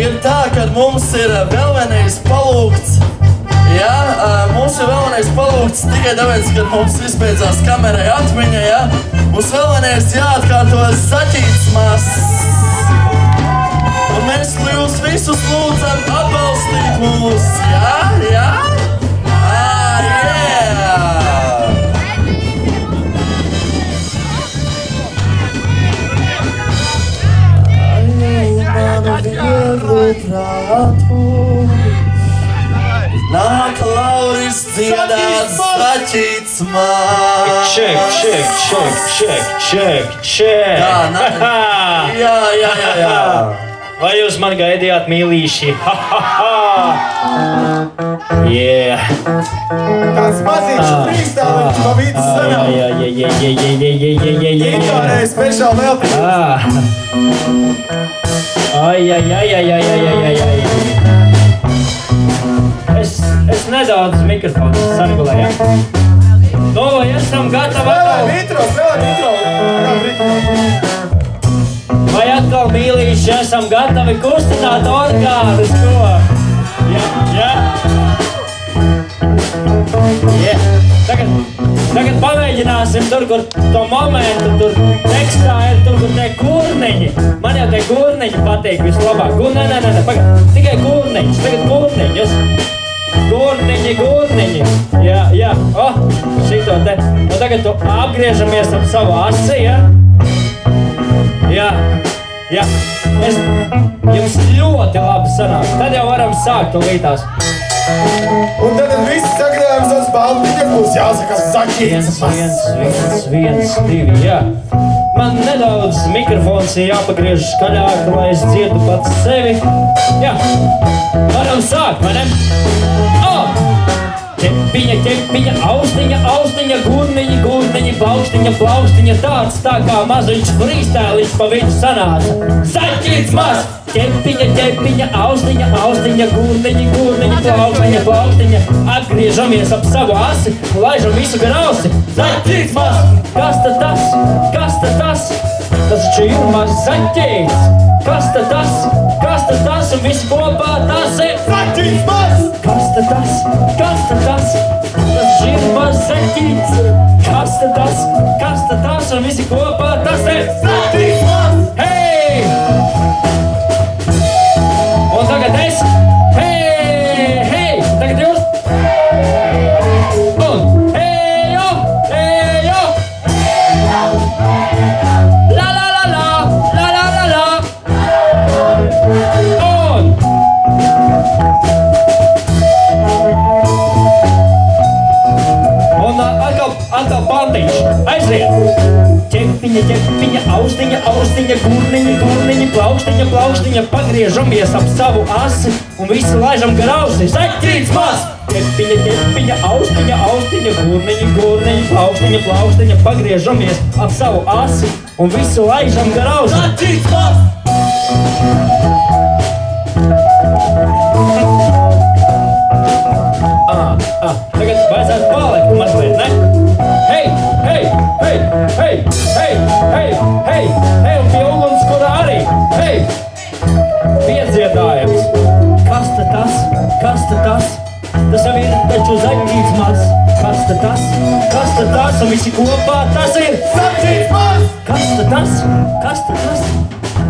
ir tā, ka mums ir vēl vienreiz palūgts. Jā, mums ir vēl vienreiz palūgts tikai tāpēc, ka mums izbeidzās kamerai atmiņa, jā. Mums vēl vienreiz jāatkārto saķīts mazs. Un mēs jūs visus lūdzam atbalstīt mūs, jā, jā? Nāk Lauris dziedāt saķīts man. Ček. Jā. Vai jūs man gaidījāt, mīlīši? Yeah. Tāds mazīgs frīstāliņš pa vidu sanāk. Gintārai speciāli veltīt. Es nedaudz mikrofonu sargulēju. Nu, vai esam gatavi atkal? Vai atkal, mīlīši, esam gatavi kustināt orgānus, ko? Jā. Tagad pamēģināsim tur, kur to momentu, tur tekstā ir, tur, kur te kurniņi. Man jau te kurniņi patīk vislabāk. Nē, pagad, tikai kurniņš, tagad kurniņus. Kurniņi. Jā. Šito te. Un tagad tu apgriežamies ap savu asi, ja? Jā. Jums ļoti labi sanāk. Tad jau varam sākt lītās. Un tad visi sagadājums uz baltiņa būs jāsaka saķīts. Viens, divi, jā. Man nedaudz mikrofons ir jāpagriež skaļāk, lai es dziedu pats sevi. Jā, varam sākt, vai ne? Ķepiņa, austiņa, gurniņi, plaukstiņa, tāds tā kā maziņš frīstāliņš pa vidu sanāca. Saķīts maz! Ķepiņa, austiņa, gurniņi, plaukstiņa, atgriežamies ap savu asi, laižam visu gar ausi. Saķīts maz! Kas tad tas? Tas taču ir maz saķīts! Kas tad tas? Un visi kopā tas ir saķīts maz! Kas tad tas? Tas ir maz saķīts! Kas tad tas? Un visi kopā tas ir saķīts maz! Hei! Un tagad es! Hei! Tagad jūs! Un hejo! La! Un atkal pantiņš! Aiziet! Ķepiņa, austiņa, gurniņi, plaukstiņa, pagriežamies ap savu asi un visi laižam gar ausi. Saķīts maz! Ķepiņa, austiņa, gurniņi, plaukstiņa, pagriežamies ap savu asi un visi laižam gar ausi. Saķīts maz! Tagad vajadzētu palikt mazliet, ne? Hei! Un pie ugunskura arī! Hei! Piedziedājums! Kas tad tas? Tas jau ir taču zaķīts maz! Kas tad tas? Un visi kopā tas ir saķīts maz! Kas tad tas?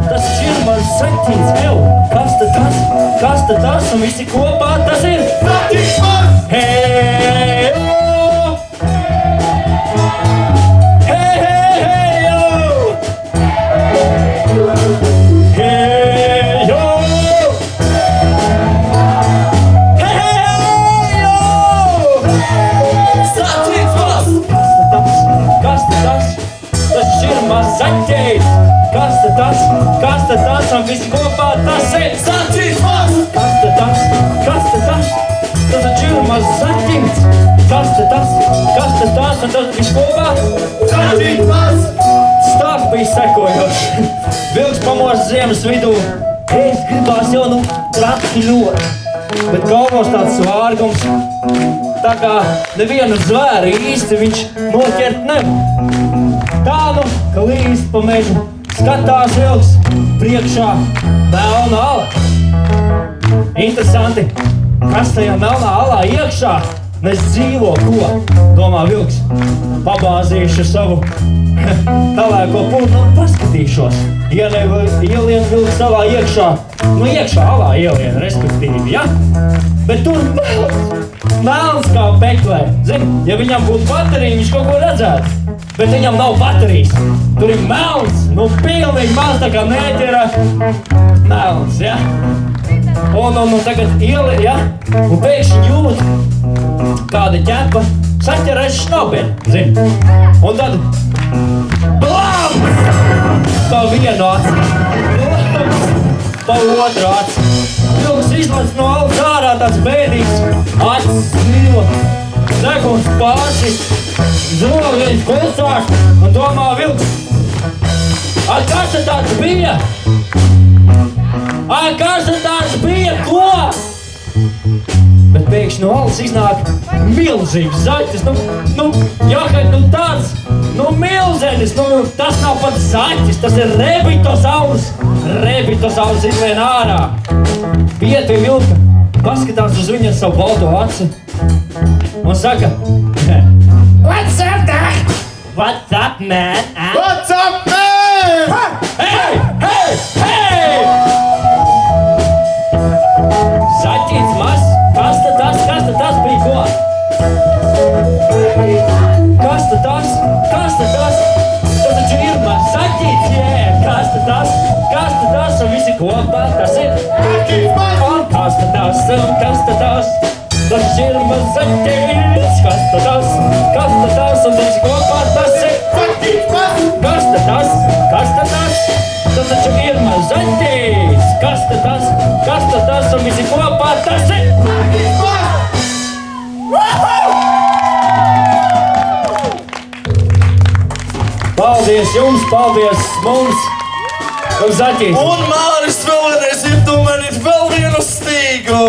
Tas ir maz saķīts, ev! Kas tad tas? Un visi kopā tas ir saķīts maz! Hei! Kas tad tas? Un visi kopā tas ir saķīts maz! Kas tad tas? Tas taču ir maz saķīts! Kas tad tas? Un tas visi kopā saķīts maz! Stāsts bija sekojošs. Vilks pamors ziemas vidū. Es gribās jau traki ļoti. Bet galvos tāds svārgums. Tā kā nevienu zvēru īsti viņš noķert nevar. Tā ka līst pa mežu. skatās vilks, priekšā melna ala. Interesanti, kas tajā melnā alā iekšā nes dzīvo, ko? Domā vilks, pabāzīšu savu pelēko putnu un paskatīšos. Ielien vilks savā iekšā, nu iekšā alā ielien, respektīvi, ja? Bet tur melns kā peklē. Zini, ja viņam būtu baterija, viņš kaut ko redzētu. Bet viņam nav baterijas. Tur ir melns, nu pilnīgi maz tā kā mēķera melns, ja? Un tagad ieli, ja? Un pēkšņi jūt kāda ķepa saķerēs šnobeni, zini? Un tad blam! Pa vienu aci, blam! Pa otru aci. Vilks izlaic no alas ārā tāds bēdīgs, acis smīla, deguns pārsis, zoviņš kulsās un domā vilks. Kas tad tāds bija? Kas tad tāds bija, ko? Bet pēkšņi no alas iznāk milzīgs zaķis, tāds, milzenis, tas nav pat zaķis, tas ir rebitosaurs. Rebitosaurs izlien ārā. Piet pie vilka, paskatās uz viņu ar savu balto aci un saka, What's up, Doc? What's up, man? What's up, man? Hey! Zaķīts maz, kas tad tas bija, ko? Kas tad tas? Tas taču ir maz zaķīts, jē! Kas tad tas? Un visi kopā, tas ir Zaķīts maz! Un kas tad tas? Tas ir maz zaķīts! Kas tad tas? Un visi kopā, tas ir Zaķīts maz! Kas tad tas? Tas taču ir maz zaķīts! Kas tad tas? Un visi kopā, tas ir Zaķīts maz! Paldies jums, paldies mums! Un zaķīts! Un Māris vēl vienreiz iedomājot vēl vienu stīgu!